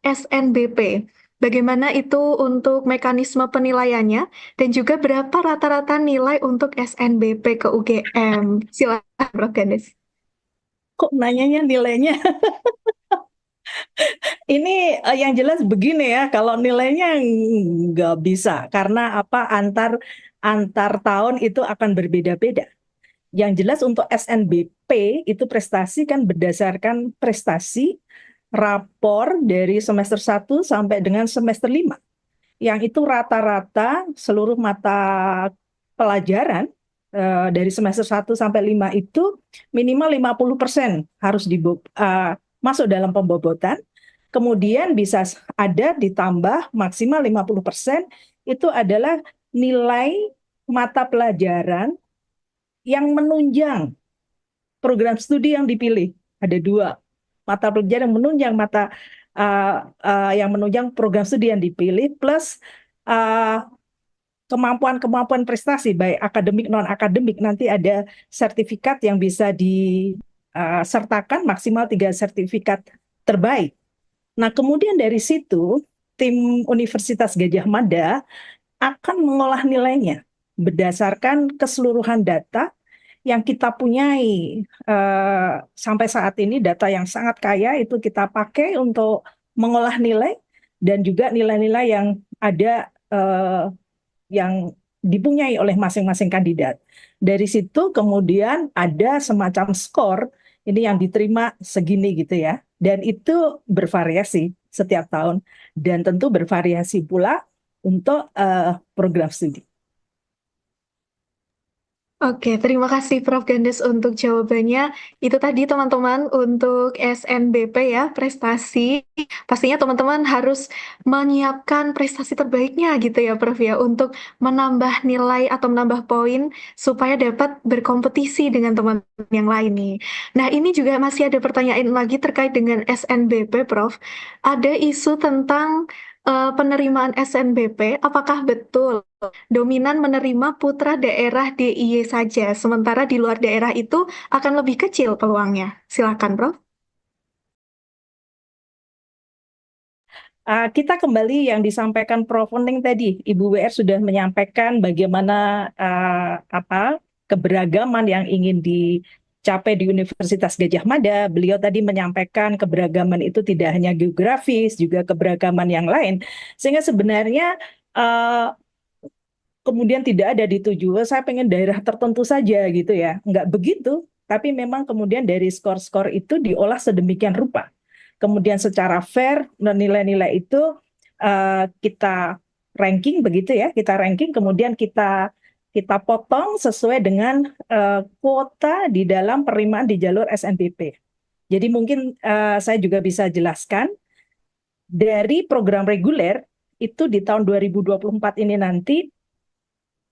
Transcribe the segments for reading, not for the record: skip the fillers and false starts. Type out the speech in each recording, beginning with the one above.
SNBP. Bagaimana itu untuk mekanisme penilaiannya dan juga berapa rata-rata nilai untuk SNBP ke UGM? Silakan, Prof. Gades. Kok nanyanya nilainya? Ini yang jelas begini ya, kalau nilainya nggak bisa karena apa antar antar tahun itu akan berbeda-beda. Yang jelas untuk SNBP itu prestasi kan berdasarkan prestasi rapor dari semester 1 sampai dengan semester 5. Yang itu rata-rata seluruh mata pelajaran dari semester 1 sampai 5 itu minimal 50% harus masuk dalam pembobotan. Kemudian bisa ada ditambah maksimal 50% itu adalah nilai mata pelajaran yang menunjang program studi yang dipilih. Ada dua mata pelajaran yang menunjang yang menunjang program studi yang dipilih plus uh, kemampuan-kemampuan prestasi baik akademik non akademik nanti ada sertifikat yang bisa disertakan maksimal 3 sertifikat terbaik. Nah kemudian dari situ tim Universitas Gadjah Mada akan mengolah nilainya berdasarkan keseluruhan data yang kita punyai sampai saat ini. Data yang sangat kaya itu kita pakai untuk mengolah nilai dan juga nilai-nilai yang ada yang dipunyai oleh masing-masing kandidat. Dari situ kemudian ada semacam skor ini yang diterima segini gitu ya. Dan itu bervariasi setiap tahun dan tentu bervariasi pula untuk program studi. Oke, terima kasih Prof. Gandes untuk jawabannya. Itu tadi teman-teman untuk SNBP ya, prestasi. Pastinya teman-teman harus menyiapkan prestasi terbaiknya gitu ya Prof ya, untuk menambah nilai atau menambah poin supaya dapat berkompetisi dengan teman-teman yang lain nih. Nah, ini juga masih ada pertanyaan lagi terkait dengan SNBP Prof. Ada isu tentang penerimaan SNBP, apakah betul dominan menerima putra daerah DIY saja, sementara di luar daerah itu akan lebih kecil peluangnya? Silakan, Prof. Kita kembali yang disampaikan Prof. Ening tadi, Ibu WR sudah menyampaikan bagaimana apa keberagaman yang ingin dicapai di Universitas Gadjah Mada. Beliau tadi menyampaikan keberagaman itu tidak hanya geografis, juga keberagaman yang lain. Sehingga sebenarnya uh, kemudian tidak ada dituju, saya pengen daerah tertentu saja gitu ya. Enggak begitu, tapi memang kemudian dari skor-skor itu diolah sedemikian rupa. Kemudian secara fair, nilai-nilai itu kita ranking begitu ya, kita ranking, kemudian kita potong sesuai dengan kuota di dalam penerimaan di jalur SNBP. Jadi mungkin saya juga bisa jelaskan, dari program reguler itu di tahun 2024 ini nanti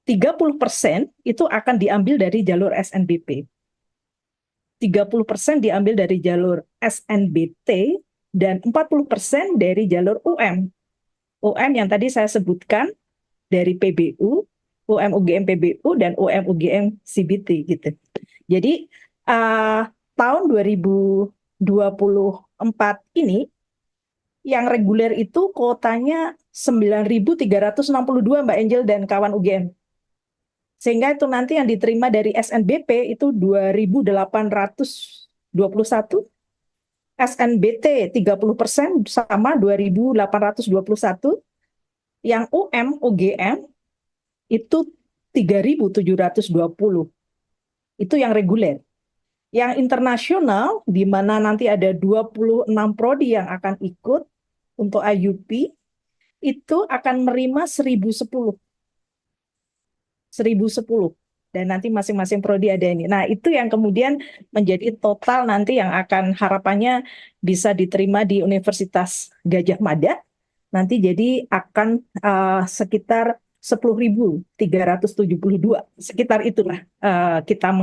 30% itu akan diambil dari jalur SNBP. 30% diambil dari jalur SNBT dan 40% dari jalur UM. UM yang tadi saya sebutkan dari PBU, UM UGM PBU dan UM UGM CBT gitu. Jadi tahun 2024 ini yang reguler itu kuotanya 9.362 Mbak Angel dan kawan UGM. Sehingga itu nanti yang diterima dari SNBP itu 2.821, SNBT 30% sama 2.821, yang UM, UGM itu 3.720. Itu yang reguler. Yang internasional, di mana nanti ada 26 prodi yang akan ikut untuk IUP, itu akan menerima 1.010. Dan nanti masing-masing prodi ada ini. Nah, itu yang kemudian menjadi total nanti yang akan harapannya bisa diterima di Universitas Gadjah Mada. Nanti jadi akan sekitar 10.372. Sekitar itulah kita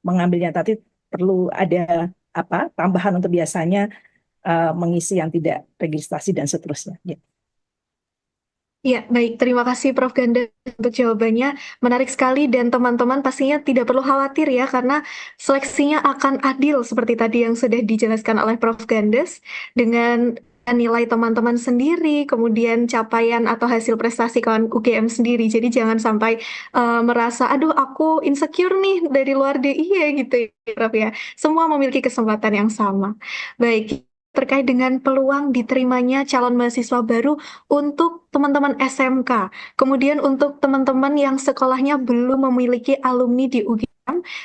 mengambilnya. Tapi perlu ada tambahan untuk biasanya mengisi yang tidak registrasi dan seterusnya. Ya. Ya, baik. Terima kasih Prof. Ganda untuk jawabannya. Menarik sekali dan teman-teman pastinya tidak perlu khawatir ya karena seleksinya akan adil seperti tadi yang sudah dijelaskan oleh Prof. Gandes dengan nilai teman-teman sendiri, kemudian capaian atau hasil prestasi kawan UGM sendiri. Jadi jangan sampai merasa, aduh aku insecure nih dari luar DIY gitu ya, Prof ya. Semua memiliki kesempatan yang sama. Baik, terkait dengan peluang diterimanya calon mahasiswa baru untuk teman-teman SMK. Kemudian untuk teman-teman yang sekolahnya belum memiliki alumni di UGM,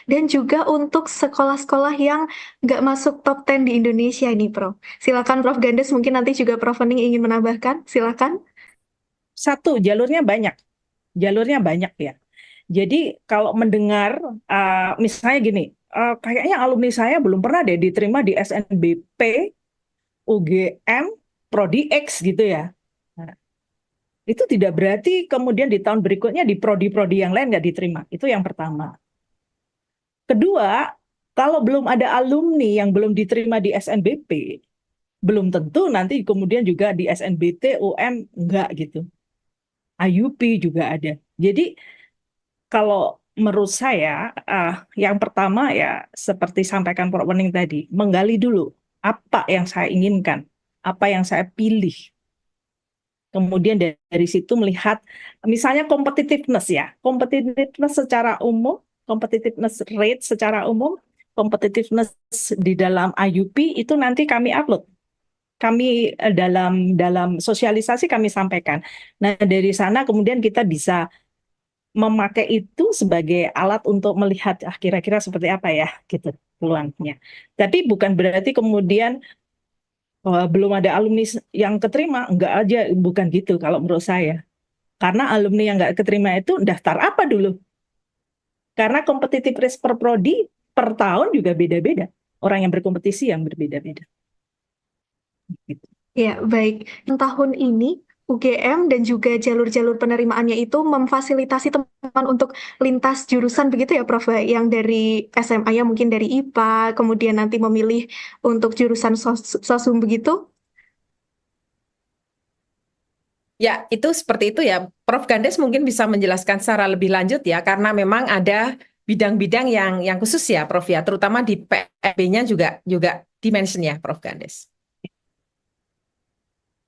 dan juga untuk sekolah-sekolah yang nggak masuk top 10 di Indonesia ini, Prof. Silakan Prof Gandes, mungkin nanti juga Prof Hening ingin menambahkan. Silakan. Satu, jalurnya banyak ya. Jadi kalau mendengar, misalnya gini, kayaknya alumni saya belum pernah deh diterima di SNBP, UGM, Prodi X gitu ya. Nah, itu tidak berarti kemudian di tahun berikutnya di prodi-prodi yang lain nggak diterima. Itu yang pertama. Kedua, kalau belum ada alumni yang belum diterima di SNBP, belum tentu nanti kemudian juga di SNBT, UM enggak gitu. IUP juga ada. Jadi kalau menurut saya, yang pertama ya seperti sampaikan Prof. Wening tadi, menggali dulu apa yang saya inginkan, apa yang saya pilih. Kemudian dari situ melihat misalnya competitiveness ya, competitiveness secara umum, competitiveness rate secara umum, competitiveness di dalam IUP itu nanti kami upload. Kami dalam sosialisasi kami sampaikan. Nah, dari sana kemudian kita bisa memakai itu sebagai alat untuk melihat kira-kira seperti apa ya gitu peluangnya. Tapi bukan berarti kemudian belum ada alumni yang keterima, enggak aja, bukan gitu kalau menurut saya. Karena alumni yang enggak keterima itu daftar apa dulu? Karena kompetitif risk per prodi per tahun juga beda-beda. Orang yang berkompetisi yang berbeda-beda. Gitu. Ya, baik. Tahun ini UGM dan juga jalur-jalur penerimaannya itu memfasilitasi teman-teman untuk lintas jurusan begitu ya, Prof. Yang dari SMA-nya mungkin dari IPA, kemudian nanti memilih untuk jurusan sosum begitu. Ya, itu seperti itu ya. Prof. Gandes mungkin bisa menjelaskan secara lebih lanjut ya, karena memang ada bidang-bidang yang khusus ya, Prof. ya, terutama di PEB-nya juga dimension ya, Prof. Gandes.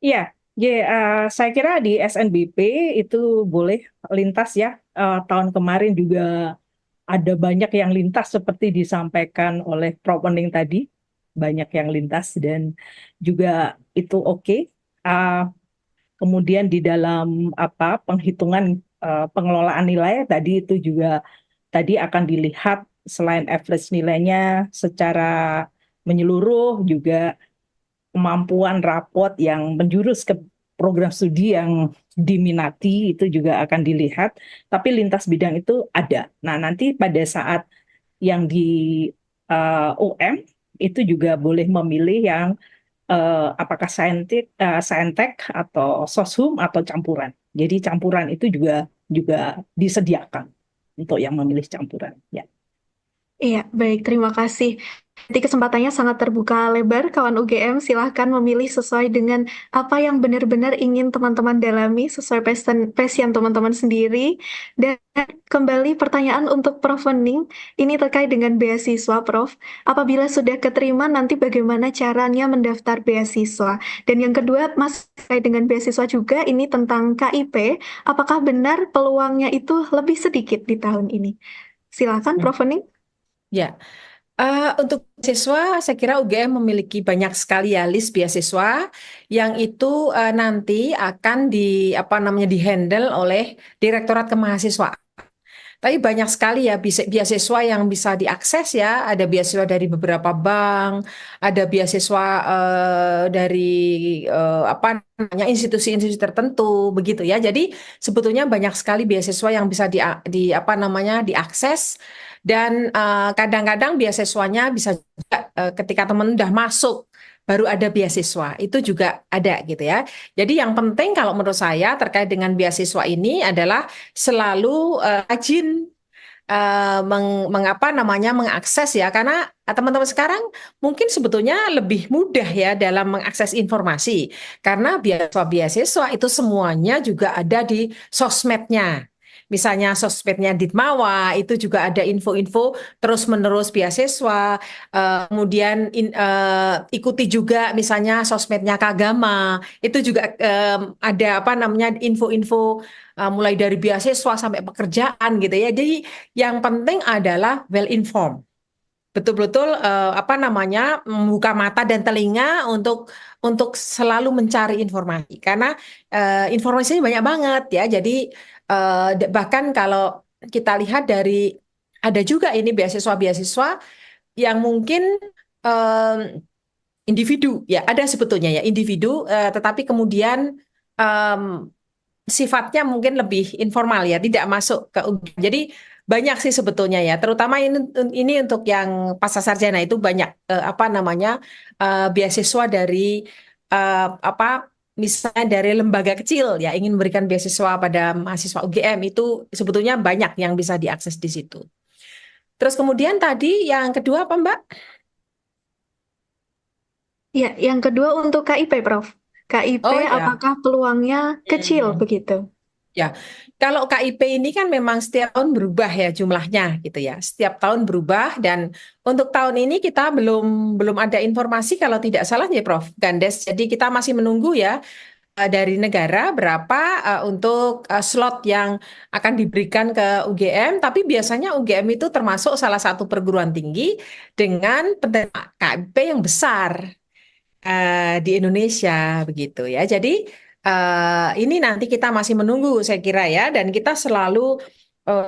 Iya, saya kira di SNBP itu boleh lintas ya. Tahun kemarin juga ada banyak yang lintas seperti disampaikan oleh Prof. Wening tadi, banyak yang lintas dan juga itu oke. Kemudian di dalam penghitungan pengelolaan nilai tadi itu juga tadi akan dilihat selain average nilainya secara menyeluruh juga kemampuan rapot yang menjurus ke program studi yang diminati itu juga akan dilihat, tapi lintas bidang itu ada. Nah, nanti pada saat yang di UM itu juga boleh memilih yang apakah saintek atau soshum atau campuran. Jadi campuran itu juga disediakan untuk yang memilih campuran. Ya. Iya, baik. Terima kasih. Jadi kesempatannya sangat terbuka lebar, kawan UGM. Silahkan memilih sesuai dengan apa yang benar-benar ingin teman-teman dalami, sesuai passion teman-teman sendiri. Dan kembali pertanyaan untuk Prof. Wening, ini terkait dengan beasiswa, Prof. Apabila sudah keterima, nanti bagaimana caranya mendaftar beasiswa? Dan yang kedua, Mas, terkait dengan beasiswa juga, ini tentang KIP. Apakah benar peluangnya itu lebih sedikit di tahun ini? Silakan, Prof. Wening. Ya, untuk beasiswa saya kira UGM memiliki banyak sekali ya list beasiswa yang itu nanti akan dihandle oleh Direktorat Kemahasiswaan. Tapi banyak sekali ya beasiswa yang bisa diakses ya. Ada beasiswa dari beberapa bank, ada beasiswa dari institusi-institusi tertentu begitu ya. Jadi sebetulnya banyak sekali beasiswa yang bisa diakses. Dan kadang-kadang beasiswanya bisa juga ketika teman udah masuk baru ada beasiswa, itu juga ada gitu ya. Jadi yang penting kalau menurut saya terkait dengan beasiswa ini adalah selalu rajin mengakses ya, karena teman-teman sekarang mungkin sebetulnya lebih mudah ya dalam mengakses informasi karena beasiswa itu semuanya juga ada di sosmednya. misalnya sosmednya Ditmawa, itu juga ada info-info terus-menerus beasiswa. Kemudian ikuti juga misalnya sosmednya Kagama, itu juga ada apa namanya info-info mulai dari beasiswa sampai pekerjaan gitu ya. Jadi yang penting adalah well informed, betul-betul apa namanya membuka mata dan telinga untuk selalu mencari informasi karena informasinya banyak banget ya. Jadi bahkan kalau kita lihat dari ada juga ini beasiswa-beasiswa yang mungkin em, individu ya ada sebetulnya ya individu, tetapi kemudian em, sifatnya mungkin lebih informal ya, tidak masuk ke UGM. Jadi banyak sih sebetulnya ya, terutama ini untuk yang pasca sarjana itu banyak apa namanya beasiswa dari apa misalnya dari lembaga kecil ya ingin memberikan beasiswa pada mahasiswa UGM itu sebetulnya banyak yang bisa diakses di situ. Terus kemudian tadi yang kedua apa Mbak? Ya, yang kedua untuk KIP, Prof. KIP Oh ya. apakah peluangnya kecil Hmm. begitu? Ya, kalau KIP ini kan memang setiap tahun berubah ya jumlahnya gitu ya. Setiap tahun berubah dan untuk tahun ini kita belum ada informasi kalau tidak salah ya Prof. Gandes. Jadi kita masih menunggu ya dari negara berapa untuk slot yang akan diberikan ke UGM. Tapi biasanya UGM itu termasuk salah satu perguruan tinggi dengan penerima KIP yang besar di Indonesia begitu ya. Jadi ini nanti kita masih menunggu saya kira ya, dan kita selalu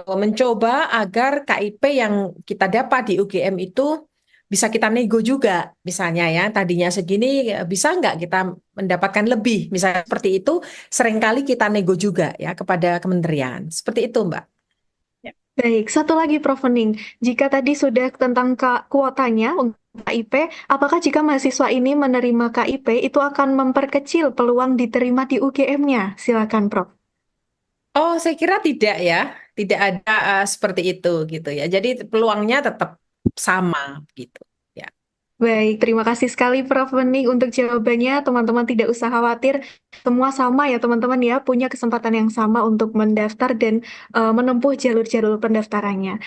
mencoba agar KIP yang kita dapat di UGM itu bisa kita nego juga, misalnya ya tadinya segini bisa nggak kita mendapatkan lebih, misalnya seperti itu. Seringkali kita nego juga ya kepada kementerian, seperti itu Mbak. Baik, satu lagi Prof. Hening. Jika tadi sudah tentang kuotanya untuk KIP, apakah jika mahasiswa ini menerima KIP itu akan memperkecil peluang diterima di UGM-nya? Silakan, Prof. Oh, saya kira tidak ya, tidak ada seperti itu gitu ya. Jadi peluangnya tetap sama gitu. Ya. Baik, terima kasih sekali Prof. Hening untuk jawabannya. Teman-teman tidak usah khawatir, semua sama ya teman-teman ya, punya kesempatan yang sama untuk mendaftar dan menempuh jalur-jalur pendaftarannya.